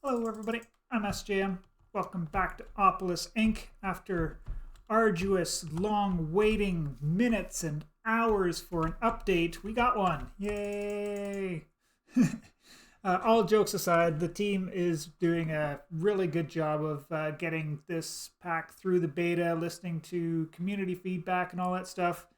Hello everybody, I'm SJM. Welcome back to Opolis Inc. After arduous, long waiting minutes and hours for an update, we got one. Yay! All jokes aside, the team is doing a really good job of getting this pack through the beta, listening to community feedback and all that stuff.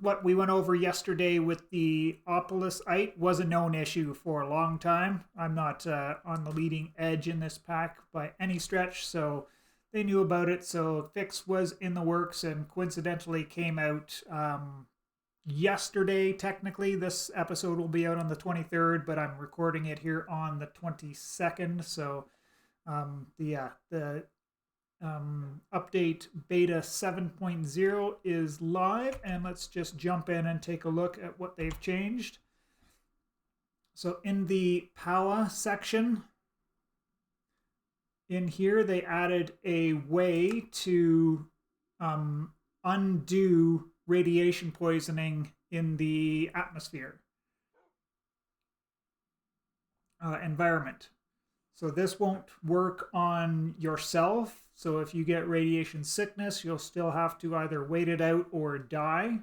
What we went over yesterday with the Opolisite was a known issue for a long time. I'm not on the leading edge in this pack by any stretch, so they knew about it. So fix was in the works and coincidentally came out yesterday. Technically, this episode will be out on the 23rd, but I'm recording it here on the 22nd. So the update beta 7.0 is live, and let's just jump in and take a look at what they've changed. So in the POWA section, in here they added a way to undo radiation poisoning in the atmosphere environment. So this won't work on yourself. So if you get radiation sickness, you'll still have to either wait it out or die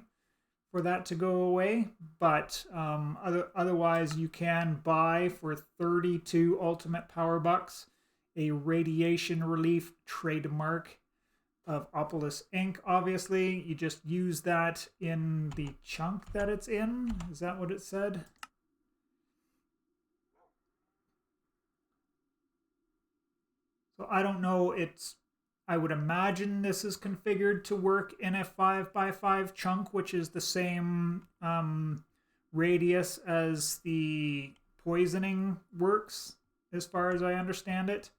for that to go away. But otherwise, you can buy for 32 ultimate power bucks a radiation relief trademark of Opolis Inc. Obviously, you just use that in the chunk that it's in. Is that what it said? So I don't know, I would imagine this is configured to work in a 5x5 chunk, which is the same radius as the poisoning works, as far as I understand it.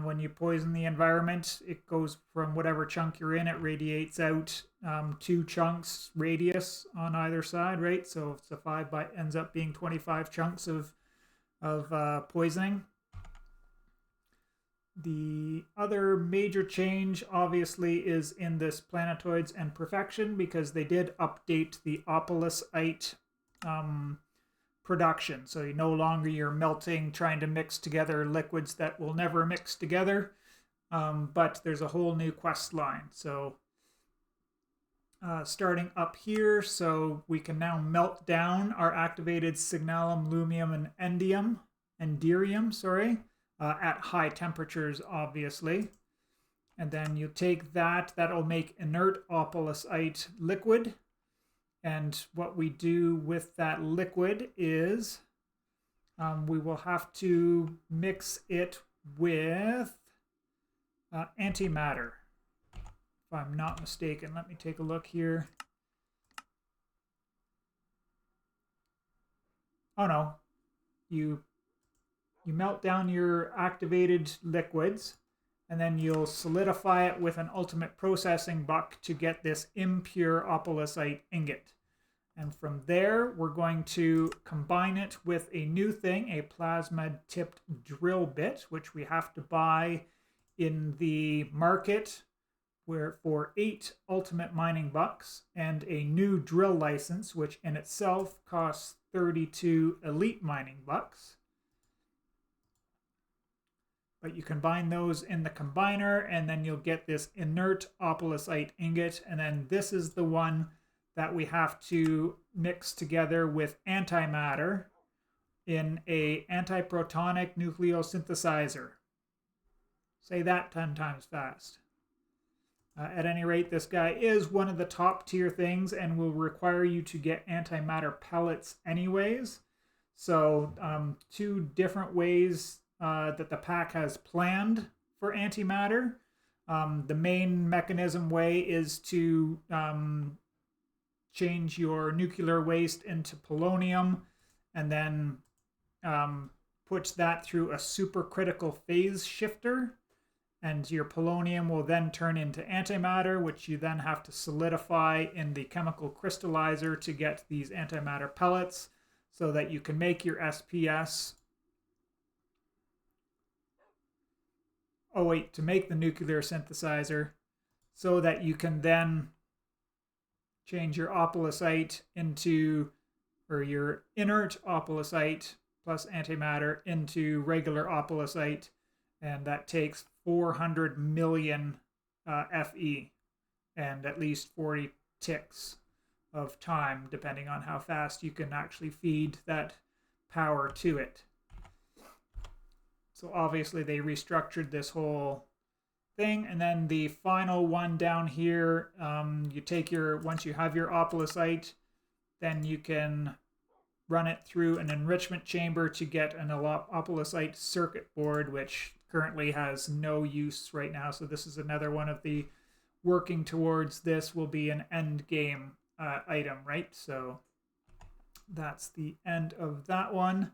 When you poison the environment, it goes from whatever chunk you're in, it radiates out 2 chunks radius on either side, right? So it's a 5 by ends up being 25 chunks of poisoning. The other major change, obviously, is in this Planetoids and Perfection, because they did update the Opolisite production. So you're melting, trying to mix together liquids that will never mix together. But there's a whole new quest line. So starting up here, so we can now melt down our activated signalum, lumium, and enderium, at high temperatures, obviously. And then you take that'll make inert Opolisite liquid. And what we do with that liquid is we will have to mix it with antimatter, if I'm not mistaken. Let me take a look here. Oh no, you melt down your activated liquids, and then you'll solidify it with an ultimate processing buck to get this impure Opolisite ingot. And from there, we're going to combine it with a new thing, a plasma-tipped drill bit, which we have to buy in the market for 8 ultimate mining bucks, and a new drill license, which in itself costs 32 elite mining bucks. But you combine those in the combiner, and then you'll get this inert Opolisite ingot. And then this is the one that we have to mix together with antimatter in a antiprotonic nucleosynthesizer. Say that 10 times fast. At any rate, this guy is one of the top tier things and will require you to get antimatter pellets anyways. So 2 different ways that the pack has planned for antimatter. The main mechanism way is to change your nuclear waste into polonium, and then put that through a supercritical phase shifter, and your polonium will then turn into antimatter, which you then have to solidify in the chemical crystallizer to get these antimatter pellets so that you can make your SPS. Oh wait, to make the nuclear synthesizer, so that you can then change your Opolisite into, or your inert Opolisite plus antimatter into regular Opolisite, and that takes 400 million FE and at least 40 ticks of time, depending on how fast you can actually feed that power to it. So obviously they restructured this whole thing, and then the final one down here, you take once you have your Opolisite, then you can run it through an enrichment chamber to get an Opolisite circuit board, which currently has no use right now. So this is another one of the working towards this will be an end game item, right? So that's the end of that one.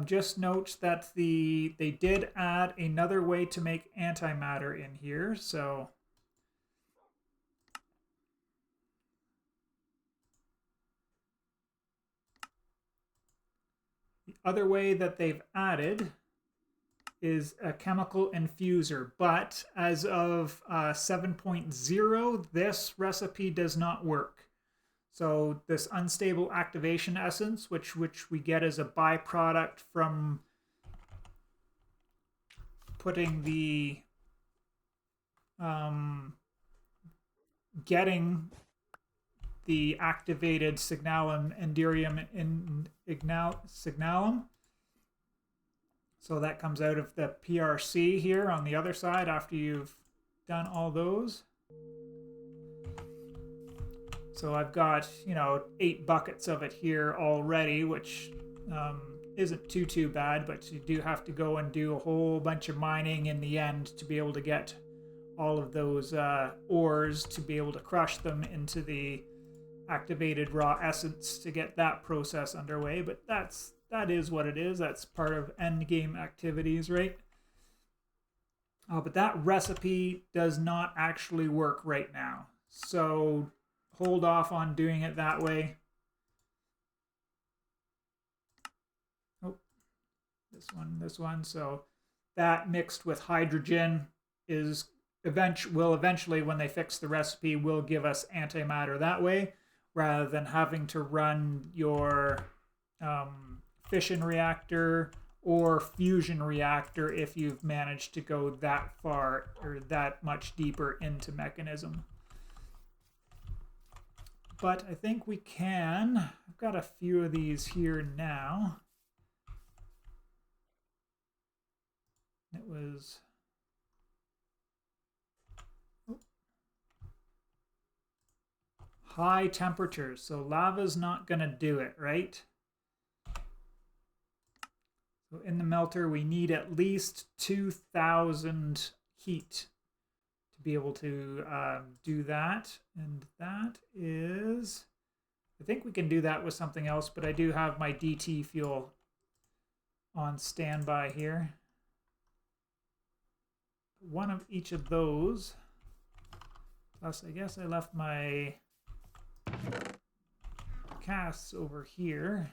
Just note that they did add another way to make antimatter in here. So the other way that they've added is a chemical infuser, but as of 7.0, this recipe does not work. So this unstable activation essence, which we get as a byproduct from putting the getting the activated signalum enderium in signalum. So that comes out of the PRC here on the other side after you've done all those. So I've got, 8 buckets of it here already, which isn't too bad, but you do have to go and do a whole bunch of mining in the end to be able to get all of those ores, to be able to crush them into the activated raw essence to get that process underway. But that is what it is. That's part of end game activities, right? But that recipe does not actually work right now. So hold off on doing it that way. Oh, this one. So that mixed with hydrogen will eventually, when they fix the recipe, will give us antimatter that way, rather than having to run your fission reactor or fusion reactor if you've managed to go that far or that much deeper into mechanism. But I think we can. I've got a few of these here now. It was high temperatures, so lava's not going to do it, right? So in the melter, we need at least 2,000 heat to be able to do that. And that is, I think we can do that with something else, but I do have my DT fuel on standby here. One of each of those. Plus, I guess I left my casts over here.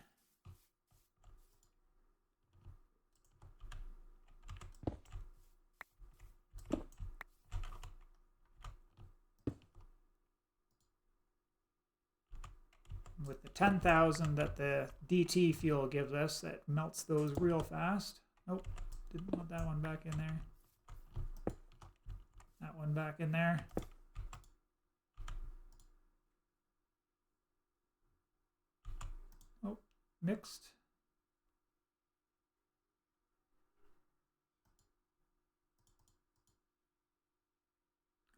With the 10,000 that the DT fuel gives us, that melts those real fast. Nope, didn't want that one back in there. That one back in there. Oh, mixed.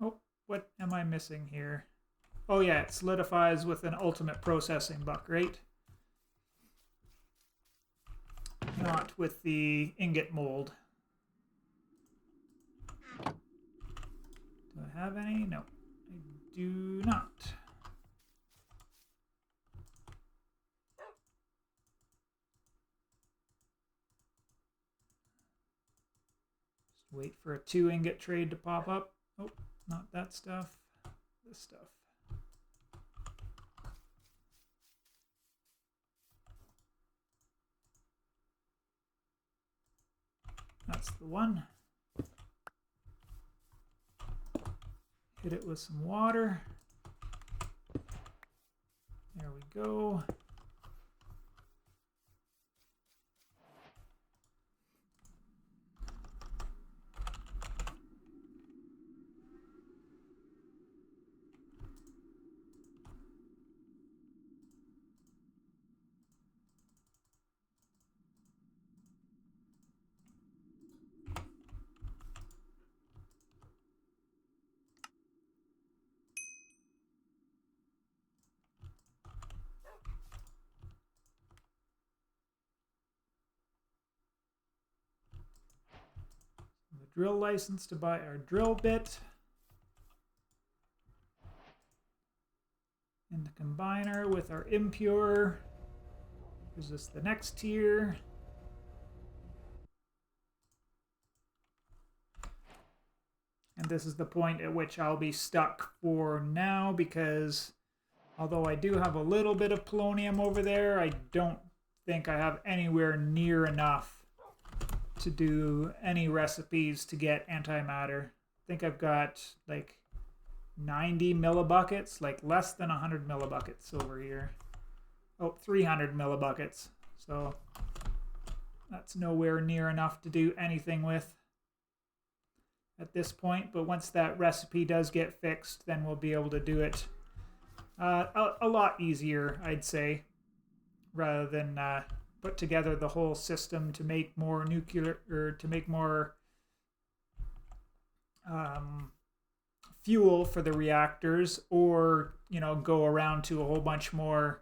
Oh, what am I missing here? Oh yeah, it solidifies with an ultimate processing buck, right? Not with the ingot mold. Do I have any? No, I do not. Just wait for a 2 ingot trade to pop up. Oh, not that stuff. This stuff. That's the one. Hit it with some water. There we go. drill license to buy our drill bit. And the combiner with our impure. Is this the next tier? And this is the point at which I'll be stuck for now, because although I do have a little bit of polonium over there, I don't think I have anywhere near enough to do any recipes to get antimatter. I think I've got like 90 millibuckets, like less than 100 millibuckets over here. Oh, 300 millibuckets. So that's nowhere near enough to do anything with at this point. But once that recipe does get fixed, then we'll be able to do it a lot easier, I'd say, rather than put together the whole system to make more nuclear, or to make more fuel for the reactors, or, you know, go around to a whole bunch more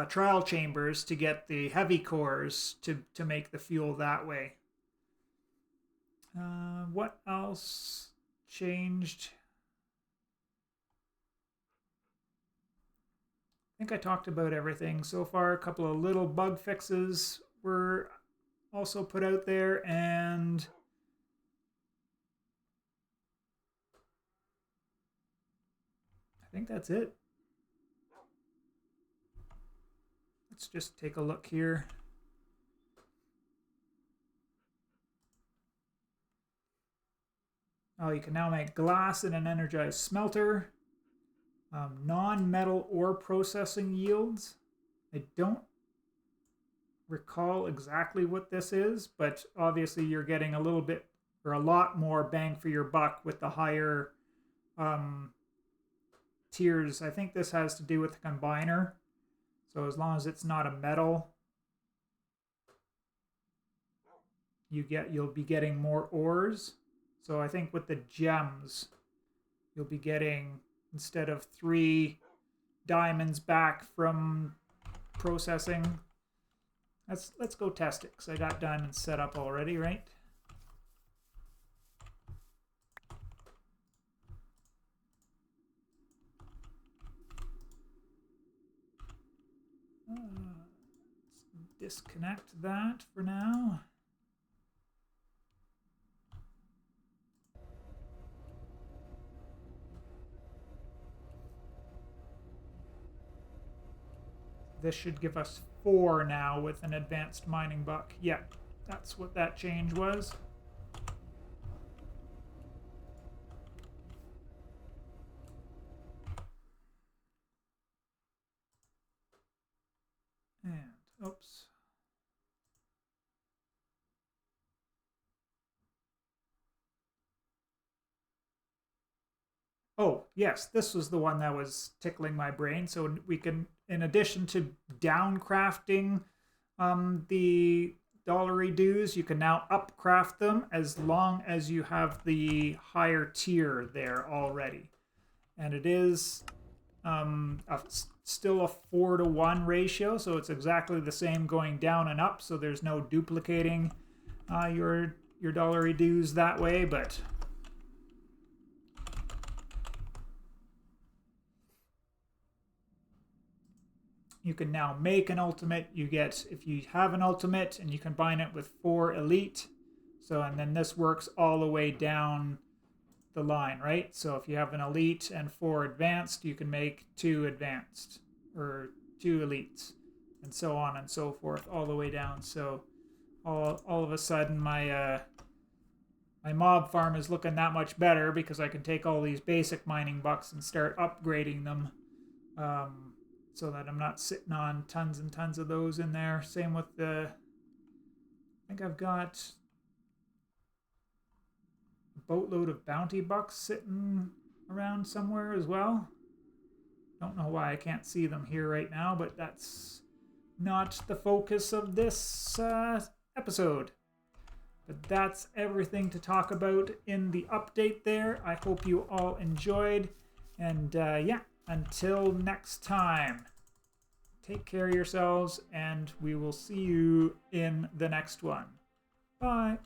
trial chambers to get the heavy cores to make the fuel that way. What else changed? I think I talked about everything so far. A couple of little bug fixes were also put out there, and I think that's it. Let's just take a look here. Oh, you can now make glass in an energized smelter. Non-metal ore processing yields. I don't recall exactly what this is, but obviously you're getting a little bit, or a lot more bang for your buck with the higher tiers. I think this has to do with the combiner. So as long as it's not a metal, you'll be getting more ores. So I think with the gems, you'll be getting, instead of 3 diamonds back from processing. Let's go test it, because I got diamonds set up already, right? Let's disconnect that for now. This should give us 4 now with an advanced mining buck. Yeah, that's what that change was. And, oops. Oh, yes, this was the one that was tickling my brain. So we can, in addition to downcrafting the dollary dues, you can now upcraft them as long as you have the higher tier there already. And it is still a 4-to-1 ratio, so it's exactly the same going down and up, so there's no duplicating your dollary dues that way, but you can now make an ultimate. You get, if you have an ultimate and you combine it with 4 elite, so, and then this works all the way down the line, right? So if you have an elite and 4 advanced, you can make 2 advanced, or 2 elites, and so on and so forth, all the way down. So all of a sudden my my mob farm is looking that much better, because I can take all these basic mining bucks and start upgrading them, so that I'm not sitting on tons and tons of those in there. Same with the, I think I've got a boatload of bounty bucks sitting around somewhere as well. Don't know why I can't see them here right now, but that's not the focus of this episode. But that's everything to talk about in the update there. I hope you all enjoyed, and yeah, until next time. take care of yourselves, and we will see you in the next one. Bye.